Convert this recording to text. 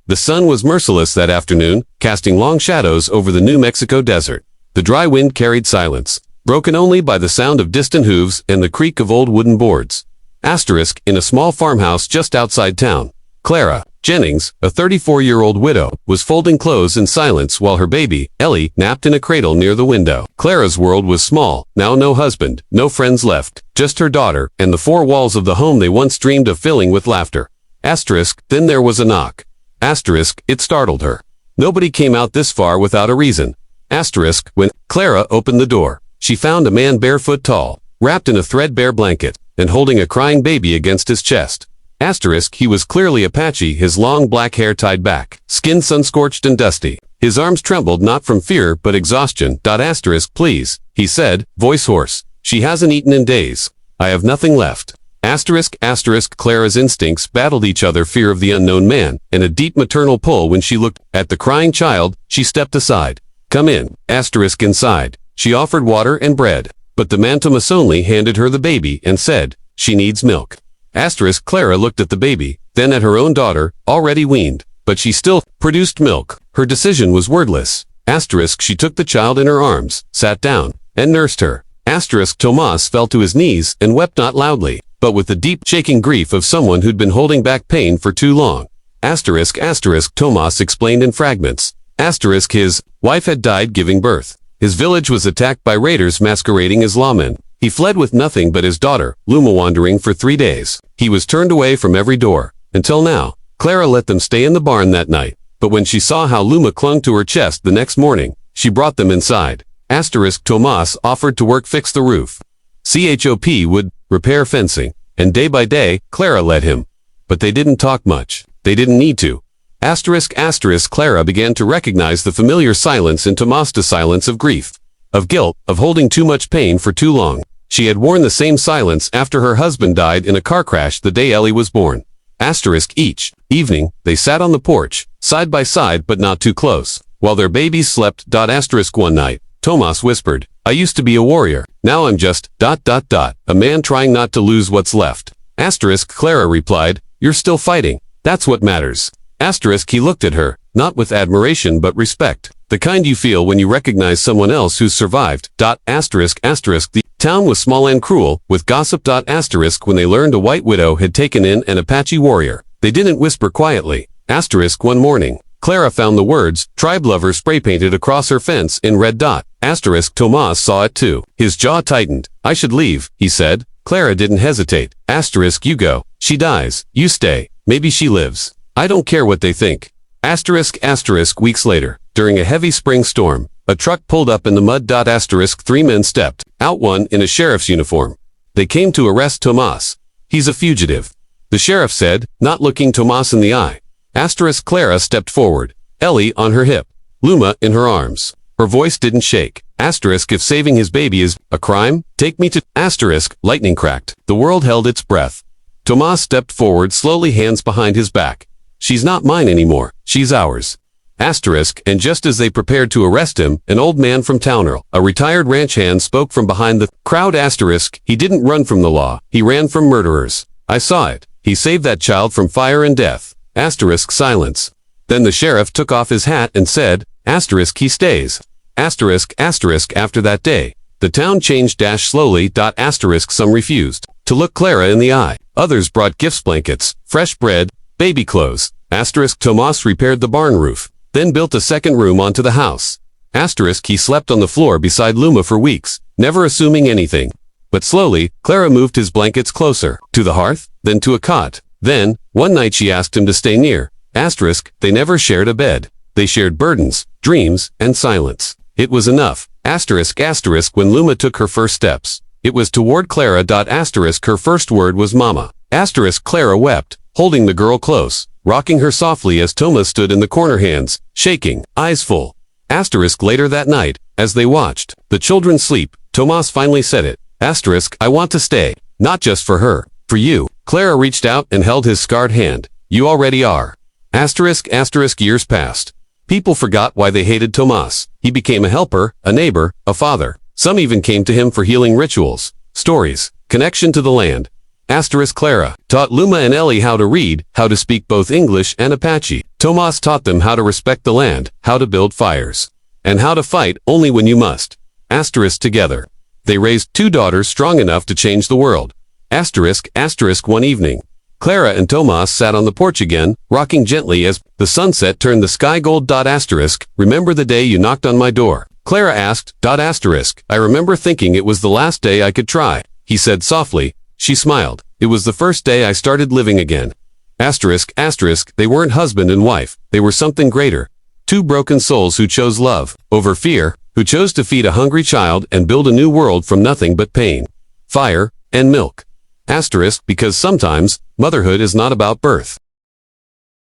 The sun was merciless that afternoon, casting long shadows over the New Mexico desert. The dry wind carried silence, broken only by the sound of distant hooves and the creak of old wooden boards. Asterisk, in a small farmhouse just outside town, Clara Jennings, a 34-year-old widow, was folding clothes in silence while her baby, Ellie, napped in a cradle near the window. Clara's world was small, now no husband, no friends left, just her daughter, and the four walls of the home they once dreamed of filling with laughter. Asterisk, then there was a knock. Asterisk, it startled her. Nobody came out this far without a reason. Asterisk, when Clara opened the door, she found a man barefoot tall, wrapped in a threadbare blanket, and holding a crying baby against his chest. Asterisk, he was clearly Apache, his long black hair tied back, skin sun-scorched and dusty. His arms trembled not from fear but exhaustion. Asterisk, please, he said, voice hoarse. She hasn't eaten in days. I have nothing left. Asterisk, asterisk, Clara's instincts battled each other, fear of the unknown man, and a deep maternal pull. When she looked at the crying child, she stepped aside. Come in. Asterisk, inside. She offered water and bread, but the man Tomas only handed her the baby and said, she needs milk. Asterisk, Clara looked at the baby, then at her own daughter, already weaned, but she still produced milk. Her decision was wordless. Asterisk, she took the child in her arms, sat down, and nursed her. Asterisk, Tomas fell to his knees and wept not loudly, but with the deep, shaking grief of someone who'd been holding back pain for too long. Asterisk, asterisk, Tomas explained in fragments. Asterisk, his wife had died giving birth. His village was attacked by raiders masquerading as lawmen. He fled with nothing but his daughter, Luma, wandering for 3 days. He was turned away from every door. Until now, Clara let them stay in the barn that night, but when she saw how Luma clung to her chest the next morning, she brought them inside. Asterisk, Tomas offered to fix the roof. CHOP would repair fencing, and day by day, Clara let him. But they didn't talk much. They didn't need to. Asterisk, asterisk, Clara began to recognize the familiar silence in Tomas, the silence of grief, of guilt, of holding too much pain for too long. She had worn the same silence after her husband died in a car crash the day Ellie was born. Asterisk, each evening, they sat on the porch, side by side but not too close, while their babies slept. Asterisk, one night, Tomas whispered, I used to be a warrior, now I'm just, a man trying not to lose what's left. Asterisk, Clara replied, you're still fighting, that's what matters. Asterisk, he looked at her, not with admiration but respect, the kind you feel when you recognize someone else who's survived. Asterisk, asterisk, the town was small and cruel, with gossip. Asterisk, when they learned a white widow had taken in an Apache warrior, they didn't whisper quietly. Asterisk, one morning, Clara found the words, tribe lover, spray painted across her fence in red. Asterisk, Tomas saw it too. His jaw tightened. I should leave, he said. Clara didn't hesitate. Asterisk, you go. She dies. You stay. Maybe she lives. I don't care what they think. Asterisk, asterisk, weeks later, during a heavy spring storm, a truck pulled up in the mud. Asterisk, 3 men stepped out, one in a sheriff's uniform. They came to arrest Tomas. He's a fugitive, the sheriff said, not looking Tomas in the eye. Asterisk, Clara stepped forward, Ellie on her hip, Luma in her arms. Her voice didn't shake. Asterisk, if saving his baby is a crime, take me to... Asterisk, lightning cracked. The world held its breath. Tomas stepped forward slowly, hands behind his back. She's not mine anymore, she's ours. Asterisk, and just as they prepared to arrest him, an old man from town, a retired ranch hand, spoke from behind the crowd. Asterisk, he didn't run from the law, he ran from murderers. I saw it. He saved that child from fire and death. Asterisk, silence. Then the sheriff took off his hat and said, asterisk, he stays. Asterisk, asterisk, after that day, the town changed. Slowly. Asterisk, some refused to look Clara in the eye. Others brought gifts, blankets, fresh bread, baby clothes. Asterisk, Tomas repaired the barn roof, then built a second room onto the house. Asterisk, he slept on the floor beside Luma for weeks, never assuming anything. But slowly, Clara moved his blankets closer, to the hearth, then to a cot. Then, one night she asked him to stay near. Asterisk, they never shared a bed. They shared burdens, dreams, and silence. It was enough. Asterisk, asterisk, when Luma took her first steps, it was toward Clara. Asterisk, her first word was mama. Asterisk, Clara wept, holding the girl close, rocking her softly as Tomas stood in the corner, hands shaking, eyes full. Asterisk, later that night, as they watched the children sleep, Tomas finally said it. Asterisk, I want to stay, not just for her, for you. Clara reached out and held his scarred hand. You already are. Asterisk, asterisk, years passed. People forgot why they hated Tomas. He became a helper, a neighbor, a father. Some even came to him for healing rituals, stories, connection to the land. Clara taught Luma and Ellie how to read, how to speak both English and Apache. Tomas taught them how to respect the land, how to build fires, and how to fight only when you must. Together. They raised 2 daughters strong enough to change the world. One evening, Clara and Tomas sat on the porch again, rocking gently as the sunset turned the sky gold. Remember the day you knocked on my door? Clara asked. I remember thinking it was the last day I could try, he said softly. She smiled. It was the first day I started living again. They weren't husband and wife. They were something greater. 2 broken souls who chose love over fear, who chose to feed a hungry child and build a new world from nothing but pain, fire, and milk. Because sometimes, motherhood is not about birth.